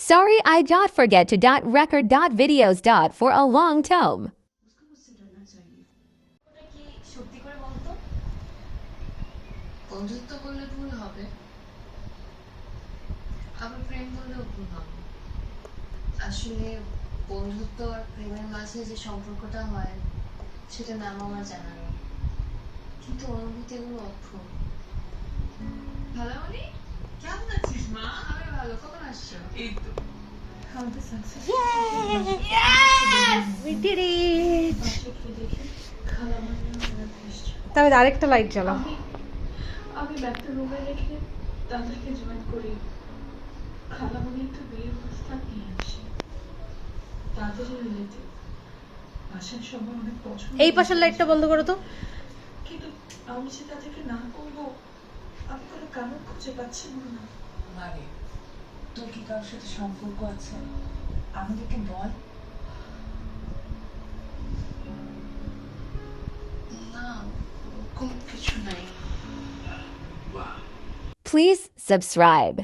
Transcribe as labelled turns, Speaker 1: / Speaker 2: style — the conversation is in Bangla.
Speaker 1: Sorry, I dot forget to dot record dot videos dot for a long time.
Speaker 2: ওটা কি সত্যি করে বলতো? বন্ধুত্ব করলে ভুল হবে, আবার প্রেম করলেও ভুল হবে। আসলে বন্ধুত্ব আর প্রেমের মাঝে যে সম্পর্কটা হয় সেটা নাম আমার জানা নেই, কিন্তু অনুভূতিগুলো অদ্ভুত। ভালো মনি,
Speaker 3: কেমন আছিস মা?
Speaker 2: আমি ভালো। কখন আসছো?
Speaker 3: এই তো আমাদের সাকসেস
Speaker 4: We did it!
Speaker 3: বাচ্চাকে দেখে খালামানিও মেরা এসছে।
Speaker 4: তবে আরেকটা লাইট জ্বালাও।
Speaker 3: আমি ব্যাগটা রুমে রেখে তাদেরকে জয়েন করি। খালামানি একটা বিয়ের প্রস্তাব নিয়ে আসে, তাদের রিলেটিভ। বাসার সবার অনেক পছন্দ।
Speaker 4: এই পাশের লাইটটা বন্ধ করো তো।
Speaker 3: কিন্তু আমি যে তাদেরকে না বলবো, আমি কোনো কারণ খুঁজে পাচ্ছি না।
Speaker 5: মানে তোর কি কারোর সাথে সম্পর্ক আছে? আমাদেরকে বল।
Speaker 2: না, ওরকম কিছু নাই।
Speaker 1: Please subscribe.